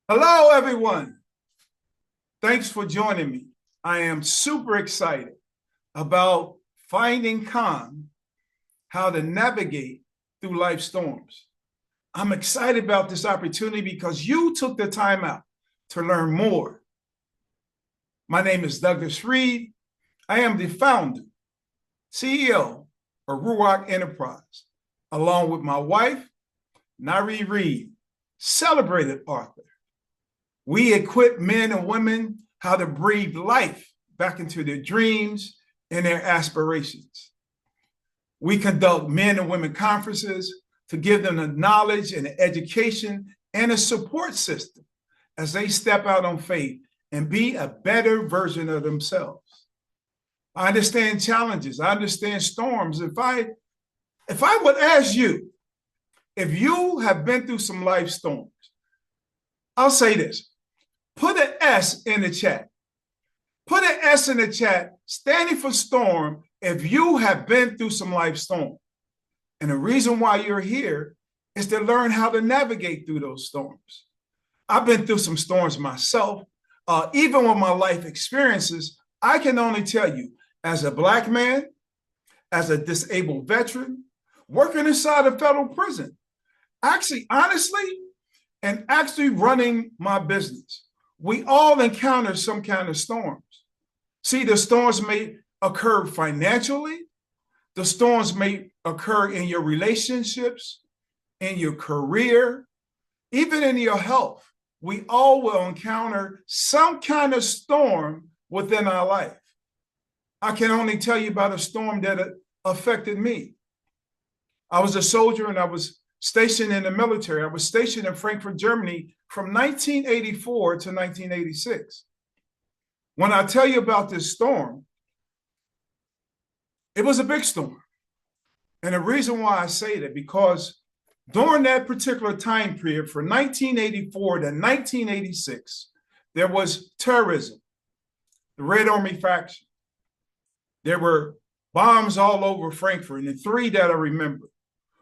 Hello, everyone. Thanks for joining me. I am super excited about finding calm, how to navigate through life storms. I'm excited about this opportunity because you took the time out to learn more. My name is Douglas Reed. I am the founder, CEO of Ruach Enterprise, along with my wife, Nari Reed, celebrated author. We equip men and women how to breathe life back into their dreams and their aspirations. We conduct men and women conferences to give them the knowledge and the education and a support system as they step out on faith and be a better version of themselves. I understand challenges. I understand storms. If I would ask you, if you have been through some life storms, I'll say this. Put an S in the chat. Put an S in the chat standing for storm if you have been through some life storm. And the reason why you're here is to learn how to navigate through those storms. I've been through some storms myself. Even with my life experiences, I can only tell you, as a Black man, as a disabled veteran, working inside a federal prison, honestly, and actually running my business, we all encounter some kind of storms. See, the storms may occur financially, the storms may occur in your relationships, in your career, even in your health. We all will encounter some kind of storm within our life. I can only tell you about a storm that affected me. I was a soldier and I was stationed in the military. I was stationed in Frankfurt, Germany from 1984 to 1986. When I tell you about this storm, it was a big storm. And the reason why I say that, because during that particular time period, from 1984 to 1986, there was terrorism, the Red Army faction. There were bombs all over Frankfurt, and the three that I remember.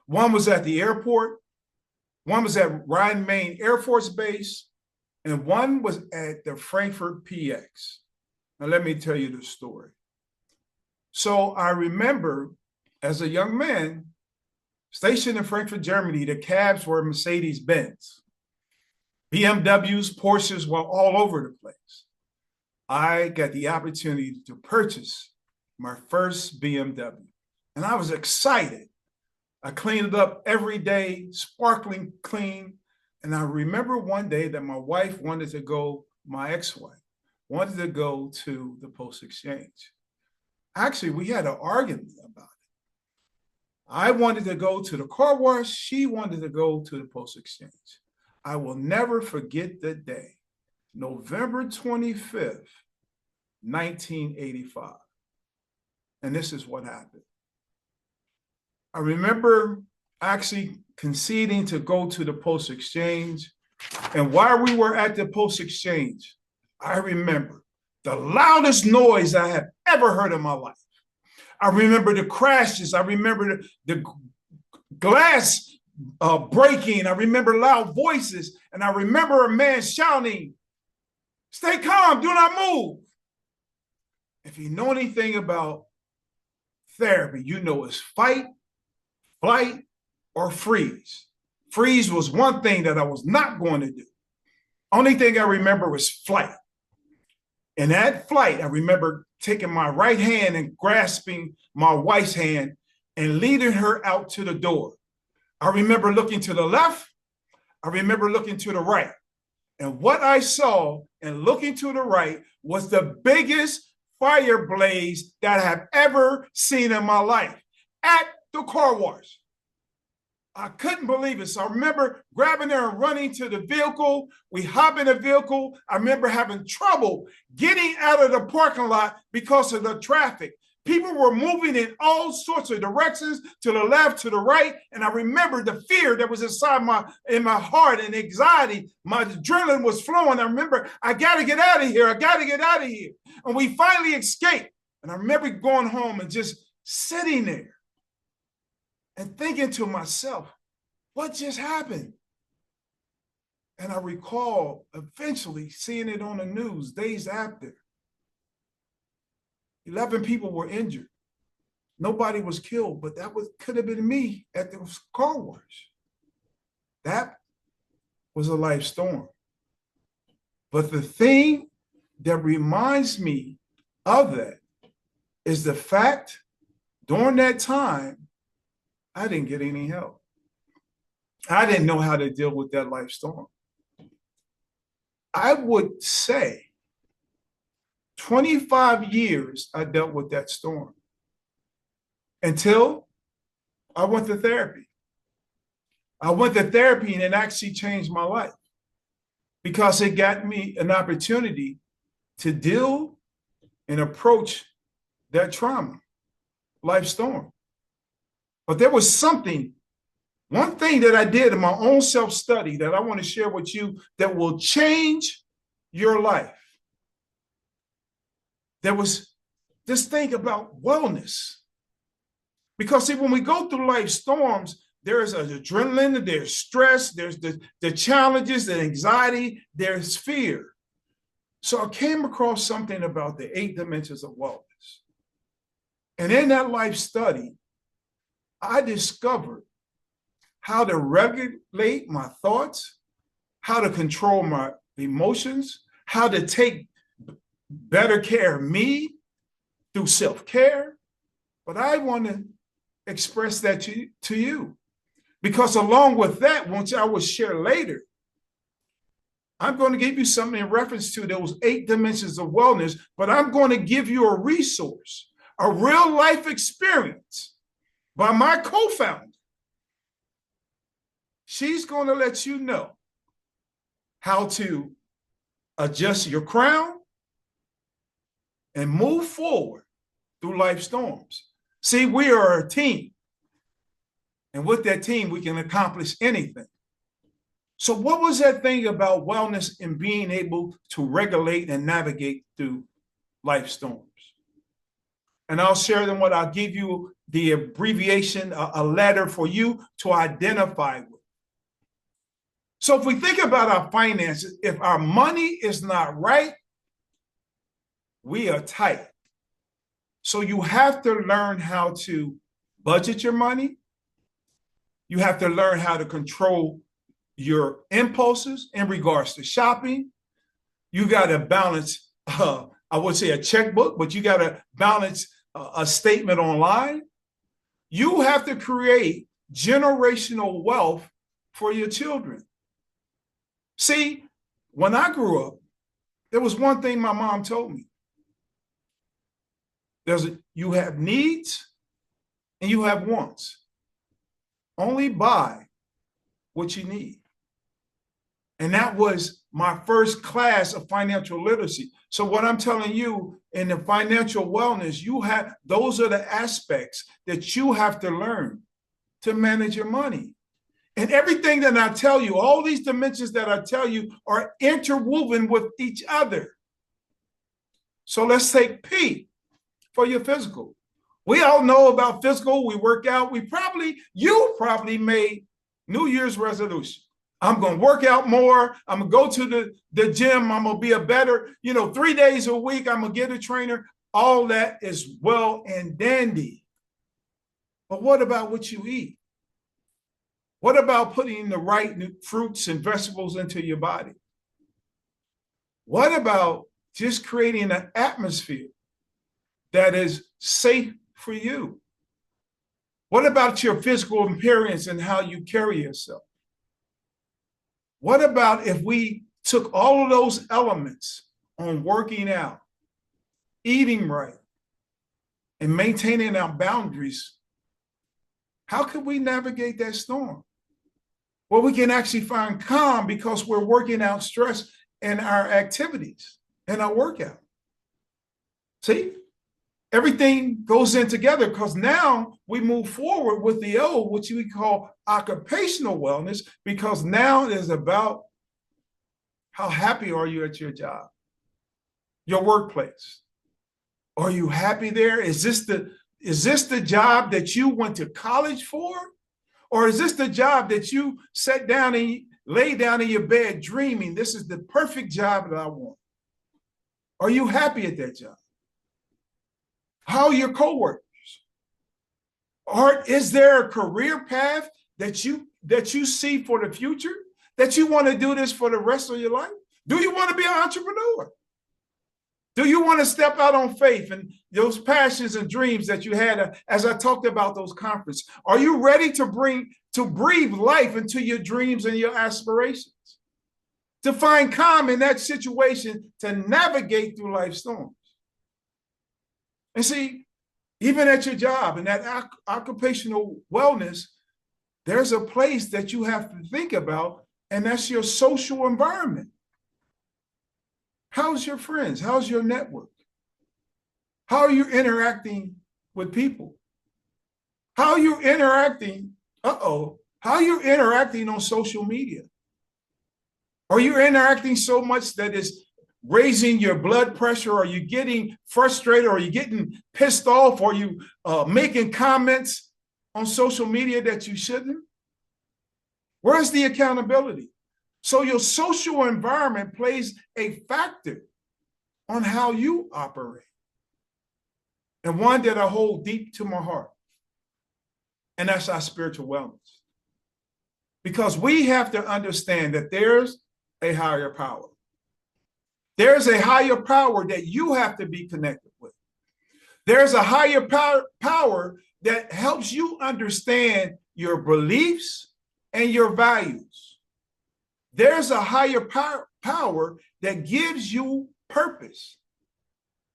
One was at the airport, one was at Rhein-Main Air Force Base, and one was at the Frankfurt PX. Now, let me tell you the story. So I remember as a young man, stationed in Frankfurt, Germany, the cabs were Mercedes-Benz. BMWs, Porsches were all over the place. I got the opportunity to purchase my first BMW, and I was excited. I cleaned it up every day, sparkling clean. And I remember one day that my wife wanted to go, my ex-wife, wanted to go to the Post Exchange. Actually, we had an argument about it. I wanted to go to the car wash. She wanted to go to the Post Exchange. I will never forget the day, November 25th, 1985. And this is what happened. I remember actually conceding to go to the Post Exchange. And while we were at the Post Exchange, I remember the loudest noise I have ever heard in my life. I remember the crashes. I remember the glass breaking. I remember loud voices. And I remember a man shouting, "Stay calm, do not move." If you know anything about therapy, you know it's fight, flight, or freeze. Freeze was one thing that I was not going to do. Only thing I remember was flight. And at flight, I remember taking my right hand and grasping my wife's hand and leading her out to the door. I remember looking to the left. I remember looking to the right. And what I saw and looking to the right was the biggest fire blaze that I have ever seen in my life at the car wash. I couldn't believe it. So I remember grabbing her and running to the vehicle. We hop in the vehicle. I remember having trouble getting out of the parking lot because of the traffic. People were moving in all sorts of directions, to the left, to the right. And I remember the fear that was inside in my heart and anxiety. My adrenaline was flowing. I remember, I got to get out of here. I got to get out of here. And we finally escaped. And I remember going home and just sitting there and thinking to myself, what just happened? And I recall eventually seeing it on the news days after. 11 people were injured. Nobody was killed, but could have been me at the car wash. That was a life storm. But the thing that reminds me of that is the fact during that time, I didn't get any help. I didn't know how to deal with that life storm. I would say 25 years I dealt with that storm until I went to therapy. I went to therapy and it actually changed my life because it got me an opportunity to deal and approach that trauma, life storm. But there was one thing that I did in my own self-study that I want to share with you that will change your life. There was this thing about wellness. Because see, when we go through life storms, there's adrenaline, there's stress, there's the challenges, the anxiety, there's fear. So I came across something about the 8 dimensions of wellness. And in that life study, I discovered how to regulate my thoughts, how to control my emotions, how to take better care of me through self-care. But I want to express that to you. Because along with that, which I will share later, I'm going to give you something in reference to those 8 dimensions of wellness, but I'm going to give you a resource, a real life experience by my co-founder. She's going to let you know how to adjust your crown and move forward through life storms. See, we are a team. And with that team, we can accomplish anything. So what was that thing about wellness and being able to regulate and navigate through life storms? And I'll share them what I'll give you the abbreviation, a letter for you to identify with. So if we think about our finances, if our money is not right, we are tight. So you have to learn how to budget your money. You have to learn how to control your impulses in regards to shopping. You got to balance, I would say a checkbook, but you got to balance a statement online. You have to create generational wealth for your children. See, when I grew up, there was one thing my mom told me. You have needs and you have wants. Only buy what you need. And that was my first class of financial literacy. So what I'm telling you in the financial wellness, those are the aspects that you have to learn to manage your money. And everything that I tell you, all these dimensions that I tell you are interwoven with each other. So let's take P for your physical. We all know about physical. We work out. You probably made New Year's resolution. I'm going to work out more. I'm going to go to the gym. I'm going to be a better, 3 days a week. I'm going to get a trainer. All that is well and dandy. But what about what you eat? What about putting the right fruits and vegetables into your body? What about just creating an atmosphere that is safe for you? What about your physical appearance and how you carry yourself? What about if we took all of those elements on working out, eating right, and maintaining our boundaries? How could we navigate that storm? Well, we can actually find calm because we're working out stress in our activities and our workout. See? Everything goes in together because now we move forward with the O, which we call occupational wellness, because now it is about how happy are you at your job, your workplace. Are you happy there? Is this the job that you went to college for? Or is this the job that you sat down and lay down in your bed dreaming, this is the perfect job that I want. Are you happy at that job? How are your coworkers? Or is there a career path that you see for the future? That you want to do this for the rest of your life? Do you want to be an entrepreneur? Do you want to step out on faith and those passions and dreams that you had as I talked about those conferences? Are you ready to breathe life into your dreams and your aspirations? To find calm in that situation, to navigate through life's storms. And see, even at your job and that occupational wellness, there's a place that you have to think about, and that's your social environment. How's your friends? How's your network? How are you interacting with people? How are you interacting? How are you interacting on social media? Are you interacting so much that is raising your blood pressure? Are you getting frustrated? Are you getting pissed off? Are you making comments on social media that you shouldn't? Where's the accountability? So your social environment plays a factor on how you operate, and one that I hold deep to my heart, and that's our spiritual wellness. Because we have to understand that there's a higher power. There's a higher power that you have to be connected with. There's a higher power that helps you understand your beliefs and your values. There's a higher power that gives you purpose.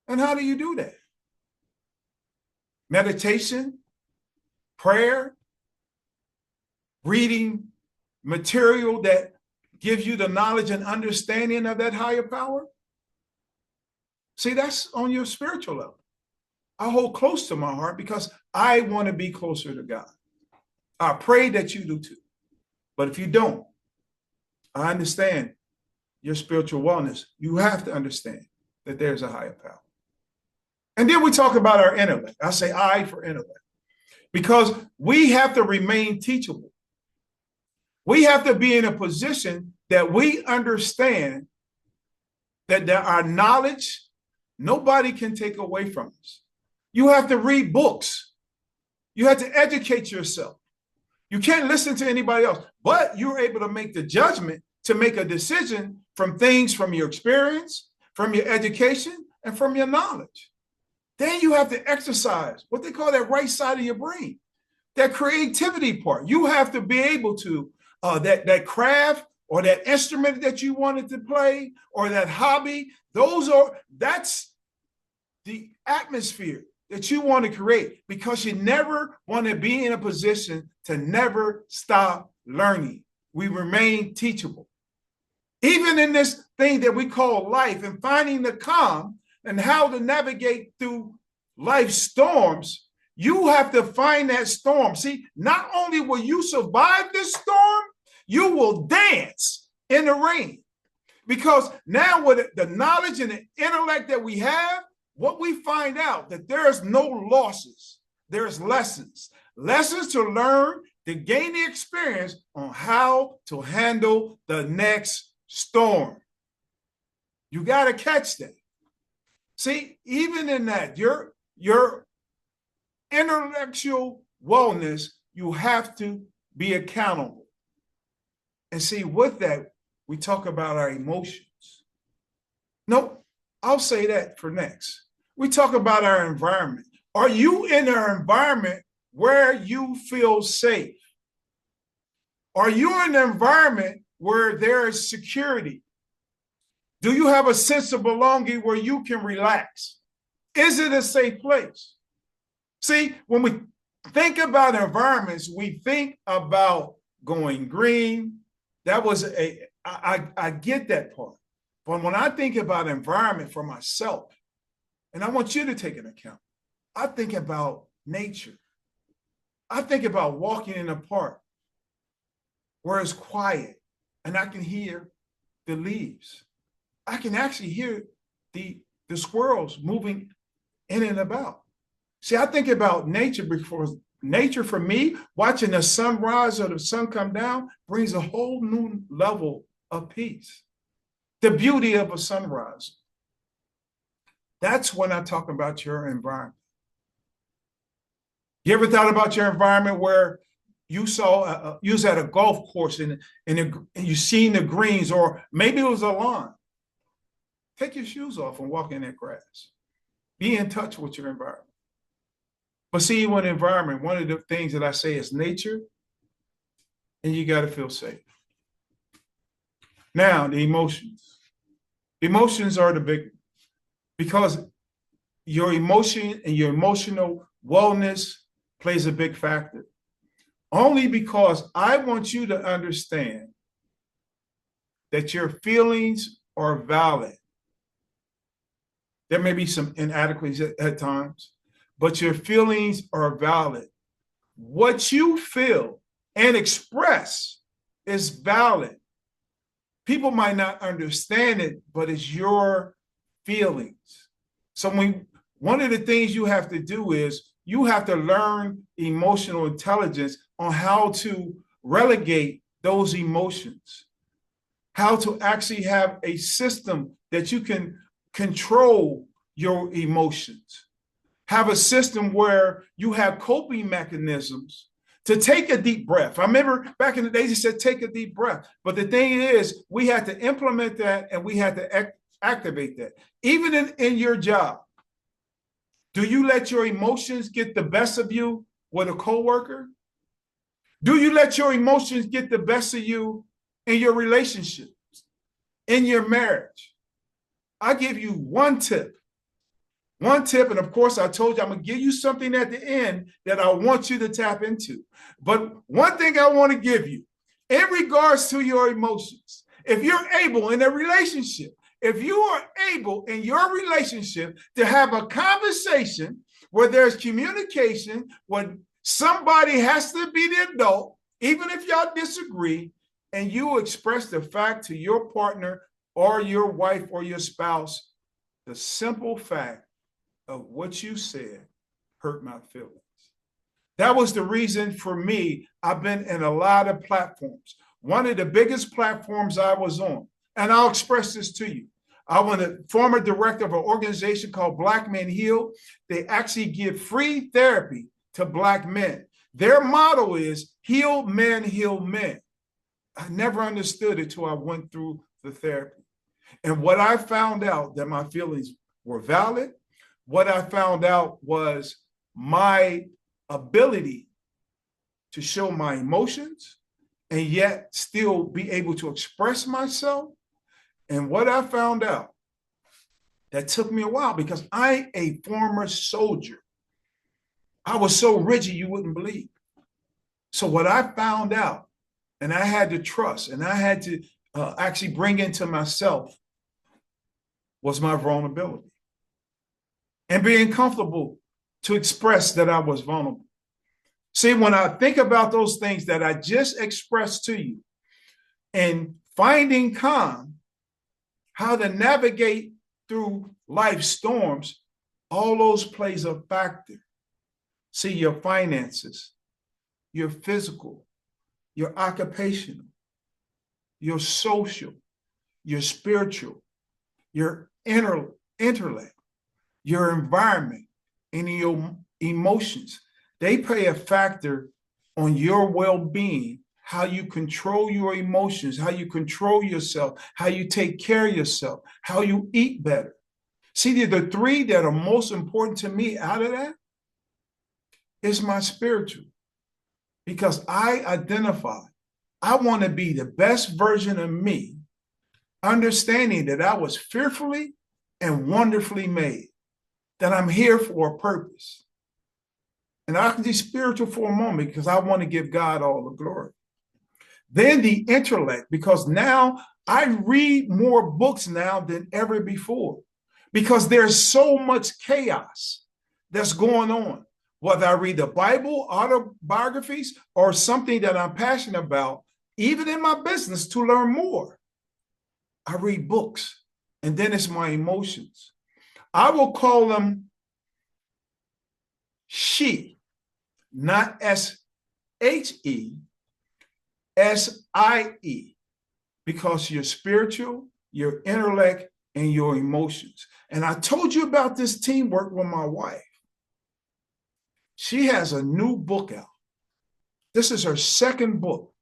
And how do you do that? Meditation, prayer, reading material that gives you the knowledge and understanding of that higher power. See, that's on your spiritual level. I hold close to my heart because I want to be closer to God. I pray that you do too. But if you don't, I understand your spiritual wellness. You have to understand that there's a higher power. And then we talk about our intellect. I say I for intellect, because we have to remain teachable. We have to be in a position that we understand that our knowledge, nobody can take away from us. You have to read books. You have to educate yourself. You can't listen to anybody else, but you're able to make the judgment to make a decision from things from your experience, from your education, and from your knowledge. Then you have to exercise what they call that right side of your brain, that creativity part. You have to be able to, that craft or that instrument that you wanted to play or that hobby, that's the atmosphere that you want to create, because you never want to be in a position to never stop learning. We remain teachable. Even in this thing that we call life and finding the calm and how to navigate through life's storms, you have to find that storm. See, not only will you survive this storm, you will dance in the rain. Because now with the knowledge and the intellect that we have, what we find out that there's no losses, there's lessons to learn, to gain the experience on how to handle the next storm. You got to catch that. See, even in that, your intellectual wellness, you have to be accountable. And see, with that, we talk about our emotions. No, I'll say that for next. We talk about our environment. Are you in an environment where you feel safe? Are you in an environment where there is security? Do you have a sense of belonging where you can relax? Is it a safe place? See, when we think about environments, we think about going green. I get that part. But when I think about environment for myself, and I want you to take an account, I think about nature. I think about walking in a park where it's quiet and I can hear the leaves. I can actually hear the squirrels moving in and about. See, I think about nature nature for me, watching the sunrise or the sun come down brings a whole new level of peace. The beauty of a sunrise. That's when I talk about your environment. You ever thought about your environment where you saw you was at a golf course and you seen the greens, or maybe it was a lawn? Take your shoes off and walk in that grass. Be in touch with your environment. But see, when environment, one of the things that I say is nature, and you got to feel safe. Now, the emotions. Emotions are the big, because your emotion and your emotional wellness plays a big factor. Only because I want you to understand that your feelings are valid. There may be some inadequacies at times, but your feelings are valid. What you feel and express is valid. People might not understand it, but it's your feelings. So one of the things you have to do is you have to learn emotional intelligence on how to relegate those emotions, how to actually have a system that you can control your emotions, have a system where you have coping mechanisms to take a deep breath. I remember back in the days, he said, take a deep breath. But the thing is, we had to implement that and we had to activate that. Even in your job, do you let your emotions get the best of you with a coworker? Do you let your emotions get the best of you in your relationships, in your marriage? I give you one tip. One tip, and of course, I told you I'm going to give you something at the end that I want you to tap into. But one thing I want to give you, in regards to your emotions, if you're able in a relationship, if you are able in your relationship to have a conversation where there's communication, when somebody has to be the adult, even if y'all disagree, and you express the fact to your partner or your wife or your spouse, the simple fact of what you said hurt my feelings. That was the reason for me. I've been in a lot of platforms. One of the biggest platforms I was on, and I'll express this to you. I was a former director of an organization called Black Men Heal. They actually give free therapy to Black men. Their motto is heal men, heal men. I never understood it till I went through the therapy. And what I found out, that my feelings were valid. What I found out was my ability to show my emotions and yet still be able to express myself. And what I found out, that took me a while, because I'm a former soldier. I was so rigid you wouldn't believe. So what I found out, and I had to trust, and I had to actually bring into myself, was my vulnerability. And being comfortable to express that I was vulnerable. See, when I think about those things that I just expressed to you, and finding calm, how to navigate through life's storms, all those plays a factor. See, your finances, your physical, your occupational, your social, your spiritual, your intellect, your environment, and your emotions, they play a factor on your well-being, how you control your emotions, how you control yourself, how you take care of yourself, how you eat better. See, the three that are most important to me out of that is my spiritual, because I identify, I want to be the best version of me, understanding that I was fearfully and wonderfully made, that I'm here for a purpose. And I can be spiritual for a moment because I want to give God all the glory. Then the intellect, because now I read more books now than ever before, because there's so much chaos that's going on. Whether I read the Bible, autobiographies, or something that I'm passionate about, even in my business to learn more, I read books. And then it's my emotions. I will call them she. not S-H-E, S-I-E, because you're spiritual, your intellect, and your emotions. And I told you about this teamwork with my wife. She has a new book out. This is her second book,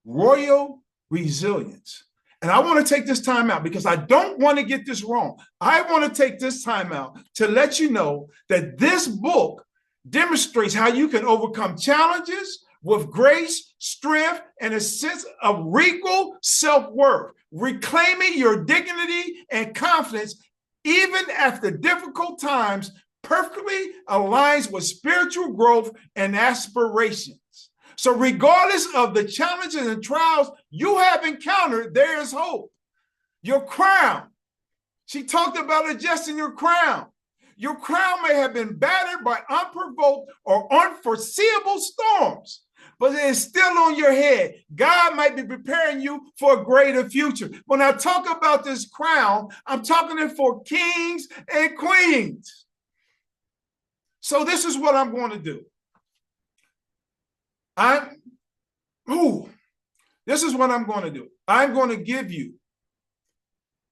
Royal Resilience. And I want to take this time out because I don't want to get this wrong. I want to take this time out to let you know that this book demonstrates how you can overcome challenges with grace, strength, and a sense of regal self-worth, reclaiming your dignity and confidence even after difficult times, perfectly aligns with spiritual growth and aspirations. So regardless of the challenges and trials you have encountered, there is hope. Your crown. She talked about adjusting your crown. Your crown may have been battered by unprovoked or unforeseeable storms, but it is still on your head. God might be preparing you for a greater future. When I talk about this crown, I'm talking it for kings and queens. So this is what I'm going to do. This is what I'm going to do. I'm going to give you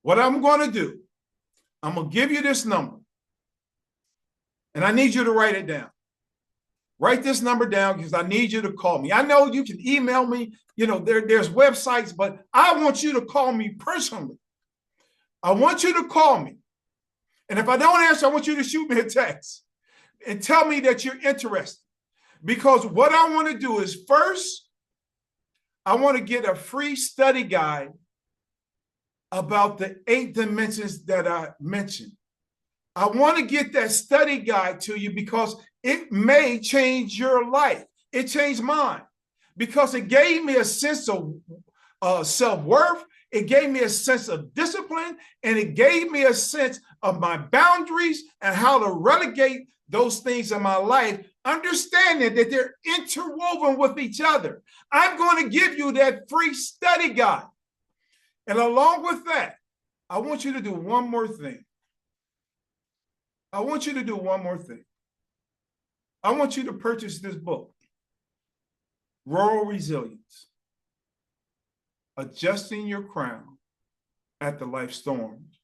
what I'm going to do. I'm going to give you this number. And I need you to write it down. Write this number down because I need you to call me. I know you can email me. You know, there's websites, but I want you to call me personally. I want you to call me. And if I don't answer, I want you to shoot me a text and tell me that you're interested. Because what I want to do is first, I want to get a free study guide about the 8 dimensions that I mentioned. I want to get that study guide to you because it may change your life. It changed mine because it gave me a sense of self-worth. It gave me a sense of discipline, and it gave me a sense of my boundaries and how to relegate those things in my life, understanding that they're interwoven with each other. I'm going to give you that free study guide. And along with that, I want you to do one more thing. I want you to purchase this book, Royal Resilience, Adjusting Your Crown at the Life Storms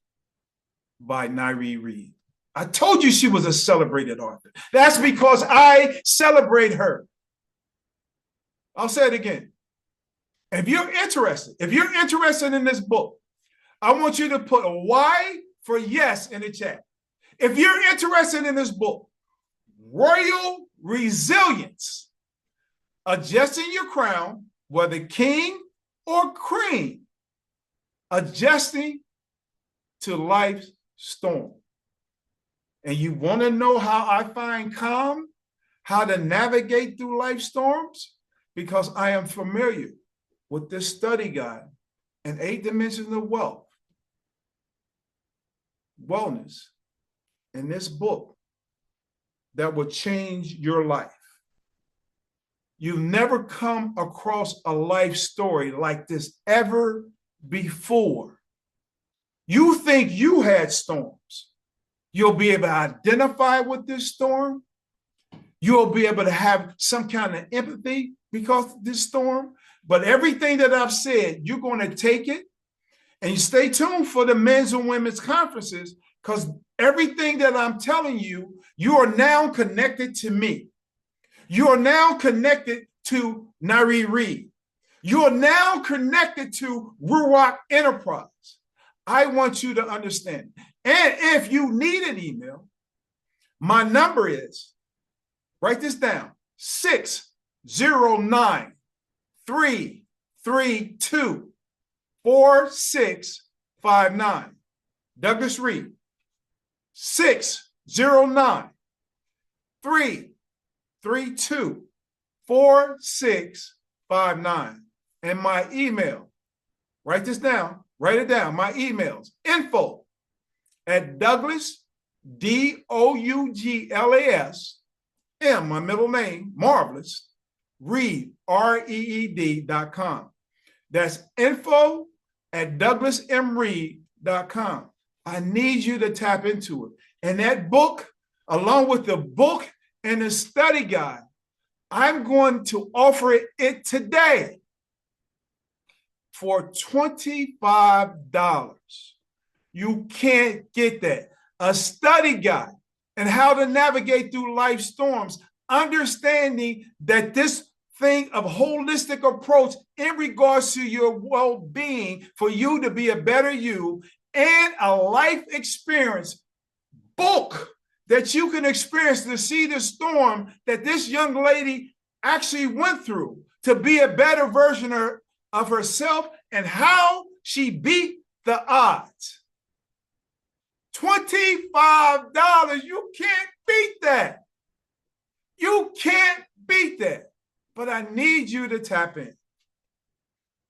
by Nairi Reed. I told you she was a celebrated author. That's because I celebrate her. I'll say it again. If you're interested in this book, I want you to put a Y for yes in the chat. If you're interested in this book, Royal Resilience, Adjusting Your Crown, whether king or queen, adjusting to life's storm. And you want to know how I find calm, how to navigate through life storms? Because I am familiar with this study guide and 8 dimensions of wealth, wellness, in this book that will change your life. You've never come across a life story like this ever before. You think you had storms. You'll be able to identify with this storm. You'll be able to have some kind of empathy because of this storm. But everything that I've said, you're going to take it, and you stay tuned for the men's and women's conferences, because everything that I'm telling you, you are now connected to me. You are now connected to Nairi Reed. You are now connected to Ruach Enterprise. I want you to understand. And if you need an email, my number is, write this down, 609-332-4659. Douglas Reed, 609-332-4659. And my email, write this down, write it down. My email's info@Douglas, Douglas, my middle name, Marvelous, Reed, REED.com. That's info@DouglasMReed.com. I need you to tap into it. And that book, along with the book and the study guide. I'm going to offer it today for $25. You can't get that. A study guide and how to navigate through life storms, understanding that this thing of holistic approach in regards to your well-being for you to be a better you, and a life experience book that you can experience to see the storm that this young lady actually went through to be a better version of herself and how she beat the odds. $25, you can't beat that. You can't beat that. But I need you to tap in.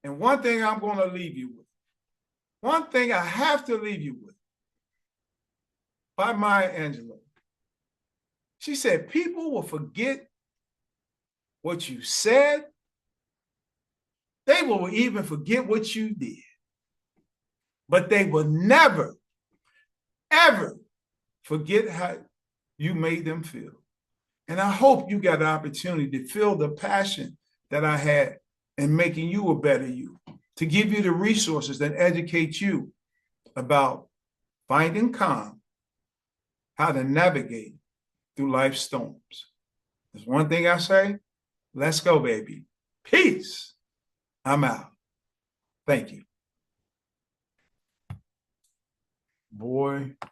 And one thing I'm going to leave you with, one thing I have to leave you with, by Maya Angelou. She said, people will forget what you said. They will even forget what you did. But they will never, ever forget how you made them feel. And I hope you got an opportunity to feel the passion that I had in making you a better you, to give you the resources that educate you about finding calm, how to navigate through life's storms. There's one thing I say, let's go, baby. Peace. I'm out. Thank you. Boy.